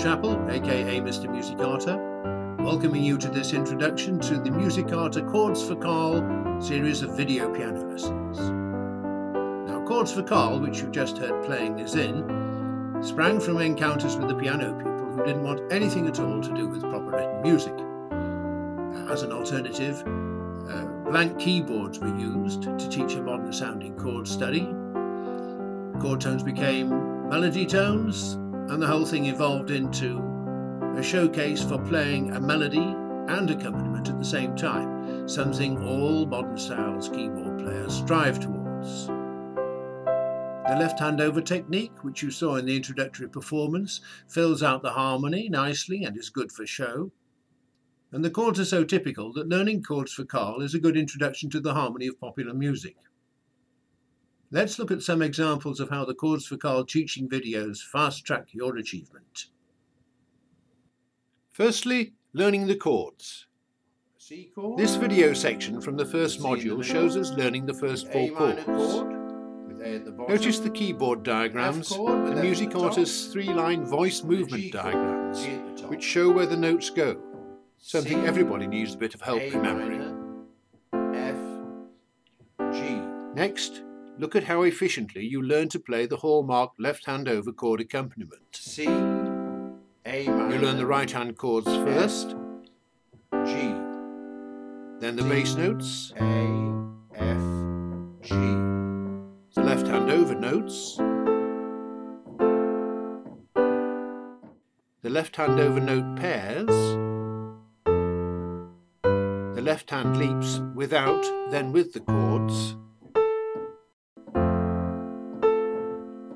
Chapel, aka Mr. Musicarta, welcoming you to this introduction to the Musicarta Chords for Carl series of video piano lessons. Now, Chords for Carl, which you just heard playing is in, sprang from encounters with the piano people who didn't want anything at all to do with proper written music. As an alternative, blank keyboards were used to teach a modern sounding chord study. Chord tones became melody tones, and the whole thing evolved into a showcase for playing a melody and accompaniment at the same time, something all modern styles keyboard players strive towards. The left hand over technique, which you saw in the introductory performance, fills out the harmony nicely and is good for show. And the chords are so typical that learning Chords for Carl is a good introduction to the harmony of popular music. Let's look at some examples of how the Chords for Carl teaching videos fast-track your achievement. Firstly, learning the chords. This video section from the first module shows us learning the first 4 chords. Notice the keyboard diagrams and Musicarta's 3-line voice movement diagrams, which show where the notes go, something everybody needs a bit of help remembering. F, G. Next, look at how efficiently you learn to play the hallmark left-hand over chord accompaniment. C, A minor. You learn the right-hand chords first, G. then the bass notes, A, F, G. the left-hand over notes, the left-hand over note pairs, the left-hand leaps without, then with the chords,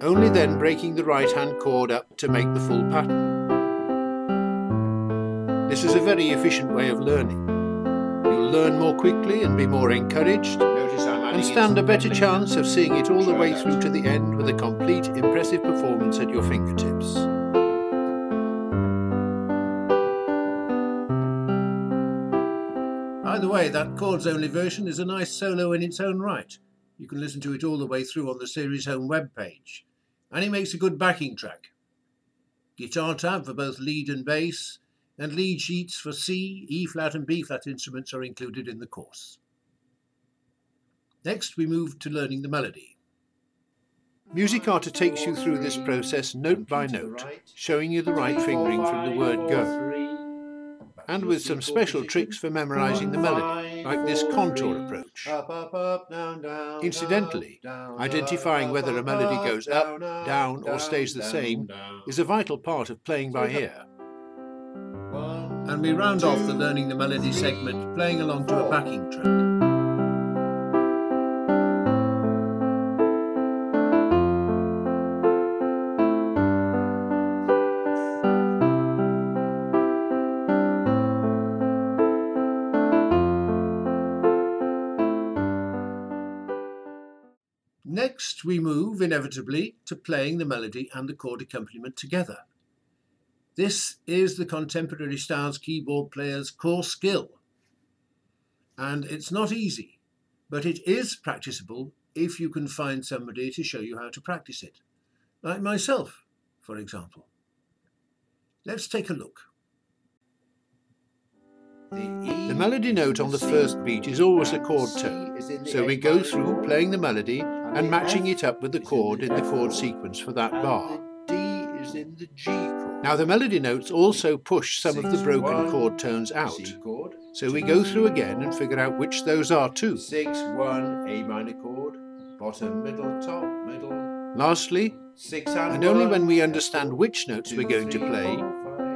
only then breaking the right-hand chord up to make the full pattern. This is a very efficient way of learning. You'll learn more quickly and be more encouraged, and stand a better chance of seeing it all the way through to the end with a complete, impressive performance at your fingertips. By the way, that chords-only version is a nice solo in its own right. You can listen to it all the way through on the series home webpage. And it makes a good backing track. Guitar tab for both lead and bass, and lead sheets for C, E-flat and B-flat instruments are included in the course. Next, we move to learning the melody. Musicarta takes you through this process note by note, showing you the right fingering from the word go, and with some special tricks for memorising the melody, like this contour approach. Incidentally, identifying whether a melody goes up, down or stays the same is a vital part of playing by ear. And we round off the learning the melody segment playing along to a backing track. Next, we move, inevitably, to playing the melody and the chord accompaniment together. This is the contemporary styles keyboard player's core skill. And it's not easy, but it is practicable if you can find somebody to show you how to practice it. Like myself, for example. Let's take a look. The melody note on the first beat is always a chord tone, so we go through playing the melody and matching it up with the chord in the chord sequence for that bar. D is in the G chord. Now the melody notes also push some of the broken chord tones out, so we go through again and figure out which those are too. 6, 1, A minor chord, bottom, middle, top, middle. Lastly, 6 and only when we understand which notes we're going to play,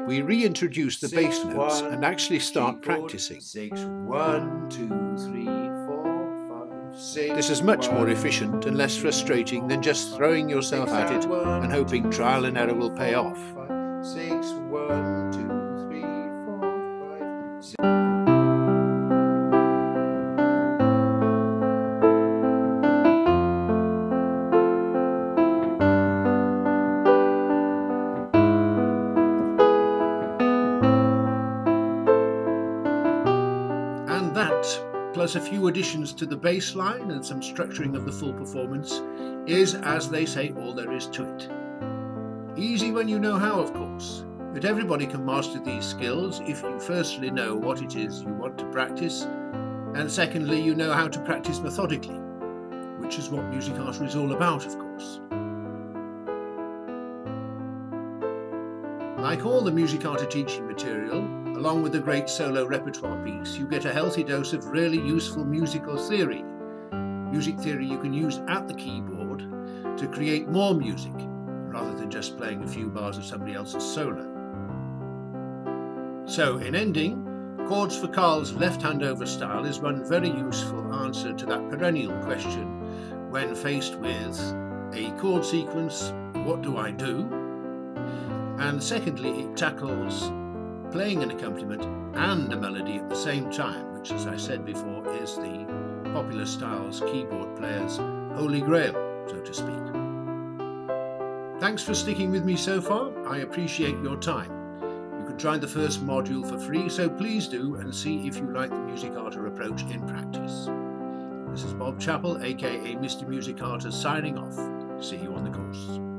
we reintroduce the bass notes and actually start practicing. 6, 1, 2, 3, 4, 5, 6. This is much more efficient and less frustrating than just throwing yourself at it and hoping trial and error will pay off. 6, 1, 2, 3, 4, 5, 6. And that, plus a few additions to the bass line and some structuring of the full performance, is, as they say, all there is to it. Easy when you know how, of course, But everybody can master these skills if you firstly know what it is you want to practice, and secondly you know how to practice methodically, which is what Musicarta is all about, of course. Like all the Musicarta teaching material, along with a great solo repertoire piece, you get a healthy dose of really useful musical theory. Music theory you can use at the keyboard to create more music, rather than just playing a few bars of somebody else's solo. So, in ending, Chords for Carl's left-hand over style is one very useful answer to that perennial question when faced with a chord sequence, what do I do? And secondly, it tackles playing an accompaniment and a melody at the same time, which, as I said before, is the popular style's keyboard player's holy grail, so to speak. Thanks for sticking with me so far. I appreciate your time. You can try the first module for free, so please do, and see if you like the Musicarta approach in practice. This is Bob Chappell, aka Mr. Musicarta, signing off. See you on the course.